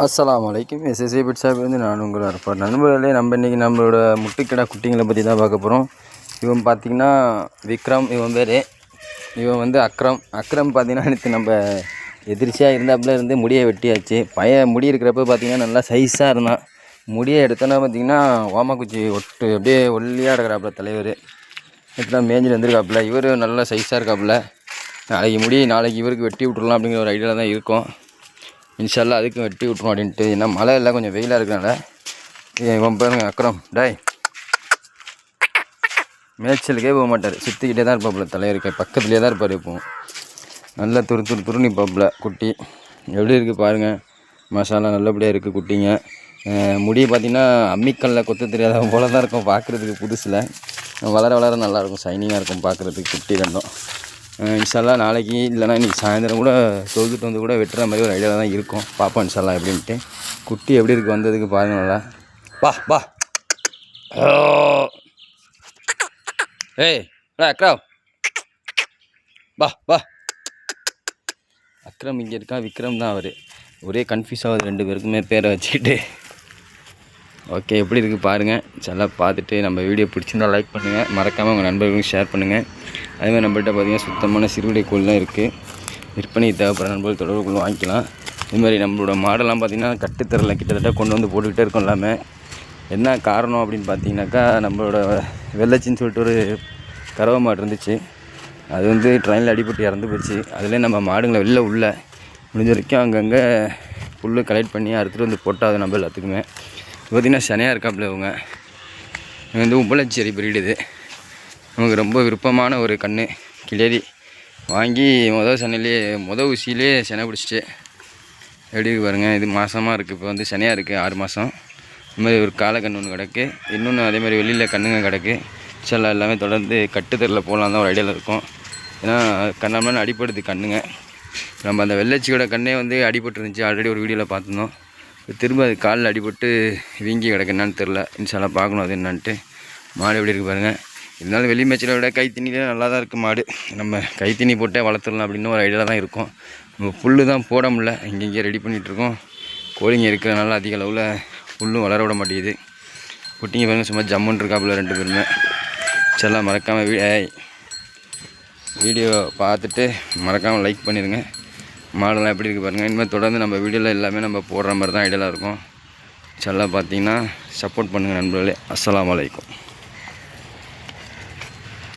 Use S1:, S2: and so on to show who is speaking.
S1: அஸ்ஸலாமு அலைக்கும். SSA bed ஷாப்லேருந்து நான் உங்களை இருப்பேன். நண்பர்களே, நம்ம இன்றைக்கி நம்மளோட முட்டைக்கிடா குட்டிங்களை பற்றி தான் பார்க்க போகிறோம். இவன் பார்த்திங்கன்னா விக்ரம், இவன் பேர். இவன் வந்து அக்ரம் பார்த்திங்கன்னா நேற்று நம்ம எதிர்ச்சியாக இருந்தாப்புல இருந்து முடியை வெட்டியாச்சு. முடி இருக்கிறப்ப பார்த்திங்கன்னா நல்லா சைஸாக இருந்தான். முடியை எடுத்தோன்னா பார்த்திங்கன்னா ஓமக்குச்சி ஒட்டு அப்படியே ஒல்லியாக இருக்கிறாப்புல தலைவர். நேற்றுலாம் மேஞ்சில் வந்துருக்காப்புல. இவர் நல்லா சைஸாக இருக்காப்புல. நாளைக்கு இவருக்கு வெட்டி விட்டுடலாம் அப்படிங்கிற ஒரு ஐடியாவில் தான் இருக்கும். இன்ஷால்லா அதுக்கும் வெட்டி விட்டுரும் அப்படின்ட்டு. ஏன்னா மழை எல்லாம் கொஞ்சம் வெயிலாக இருக்கிறனால இவன் பாருங்க அக்ரம் டாய் மேய்ச்சலுக்கே போக மாட்டார். சுற்றிக்கிட்டே தான் இருப்பாப்புல. தலைவருக்கு பக்கத்துலேயே தான் இருப்பார். இப்போ நல்லா துரு நிற்பாப்புல. குட்டி எப்படி இருக்குது பாருங்கள். மசாலா நல்லபடியாக இருக்குது குட்டிங்க. முடி பார்த்திங்கன்னா அம்மிக்கல்ல கொத்த தெரியாத போல தான் இருக்கும் பார்க்குறதுக்கு. புதுசில் வளர நல்லாயிருக்கும். ஷைனிங்காக இருக்கும் பார்க்குறதுக்கு குட்டி ரெண்டும். இன்ஷால்லா நாளைக்கு இல்லைனா இன்றைக்கி சாயந்தரம் கூட தொகுத்து வந்து கூட வெட்டுற மாதிரி ஒரு ஐடியாவில் தான் இருக்கும். பார்ப்போம் இன்ஷால்லா எப்படின்ட்டு. குட்டி எப்படி இருக்குது வந்ததுக்கு பாருங்கள். நல்லா வா ஏய் அக்ரம் வா அக்ரம் இங்கே இருக்கான். விக்ரம் தான் அவர். ஒரே கன்ஃபியூஸ் ஆகுது ரெண்டு பேருக்குமே பேரை வச்சுக்கிட்டு. ஓகே, எப்படி இருக்குது பாருங்கள். நல்லா பார்த்துட்டு நம்ம வீடியோ பிடிச்சிருந்தால் லைக் பண்ணுங்கள். மறக்காமல் உங்கள் நண்பர்களுக்கு ஷேர் பண்ணுங்கள். அதேமாதிரி நம்மள்கிட்ட பார்த்திங்கன்னா சுத்தமான சிறுவிடை கோழிலாம் இருக்குது. விற்பனை தேவைப்படுற நண்பர்கள் தொடர்புக்குள்ள வாங்கிக்கலாம். இதுமாதிரி நம்மளோட மாடெல்லாம் பார்த்திங்கன்னா கட்டுத்தரில் கிட்டத்தட்ட கொண்டு வந்து போட்டுக்கிட்டே இருக்கோம். எல்லாமே என்ன காரணம் அப்படின்னு பார்த்தீங்கன்னாக்கா, நம்மளோட வெள்ளச்சின்னு சொல்லிட்டு ஒரு கறவை மாடு இருந்துச்சு. அது வந்து ட்ரெயினில் அடிபட்டு இறந்து போச்சு. அதிலே நம்ம மாடுங்களை வெளில உள்ள முடிஞ்ச வரைக்கும் அங்கங்கே புல் கலெக்ட் பண்ணி அறுத்துட்டு வந்து போட்டால் அது நம்ம எல்லாத்துக்குமே பார்த்திங்கன்னா சனையாக இருக்காப்புல. இவங்க வந்து உப்பளச்சேரி பிரீடு. நமக்கு ரொம்ப விருப்பமான ஒரு கன்று கிளேரி வாங்கி மொதல் ஊசியிலே செனை பிடிச்சிட்டு எப்படி பாருங்கள். இது மாதமாக இருக்குது. இப்போ வந்து சனையாக இருக்குது 6 மாதம். இதுமாதிரி ஒரு காலை கன்று ஒன்று கிடக்கு. இன்னொன்று அதேமாதிரி வெளியில் கண்ணுங்க கிடக்கு. சில எல்லாமே தொடர்ந்து கட்டுத்தரில் போகலாம் தான் ஒரு ஐடியாவில் இருக்கும். ஏன்னா கண்ணாமலாம் அடிப்படுது கண்ணுங்க. நம்ம அந்த வெள்ளச்சியோட கண்ணே வந்து அடிபட்டு இருந்துச்சு. ஆல்ரெடி ஒரு வீடியோவில் பார்த்துருந்தோம். திரும்ப அது காலில் அடிபட்டு வீங்கி கிடக்கு. என்னான்னு தெரில. இன்ஷால்லா பார்க்கணும் அது என்னான்ட்டு. மாடு எப்படி இருக்குது பாருங்கள். இருந்தாலும் வெளி மேய்ச்சலை விட கைத்தண்ணிலே நல்லா தான் இருக்குது மாடு. நம்ம கைத்தண்ணி போட்டே வளர்த்துடலாம் அப்படின்னு ஒரு ஐடியாவில் தான் இருக்கும். நம்ம புல் தான் போட முடியல. இங்கே ரெடி பண்ணிகிட்ருக்கோம். கோழிங்க இருக்கிறனால அதிக அளவில் புல்லும் வளர விட மாட்டேங்குது. குட்டிங்க பாருங்கள் சும்மா ஜம்முன்னு இருக்காப்புல ரெண்டு பேருமே. செல்லாம் மறக்காமல் வீடியோ பார்த்துட்டு மறக்காமல் லைக் பண்ணிடுங்க. மாடெல்லாம் எப்படி இருக்குது பாருங்கள். இனிமேல் தொடர்ந்து நம்ம வீடியோவில் எல்லாமே நம்ம போடுற மாதிரி தான் ஐடியாவில் இருக்கும். செல்லாம் பார்த்தீங்கன்னா சப்போர்ட் பண்ணுங்கள் நண்பர்களே. அஸ்ஸலாமு அலைக்கும்.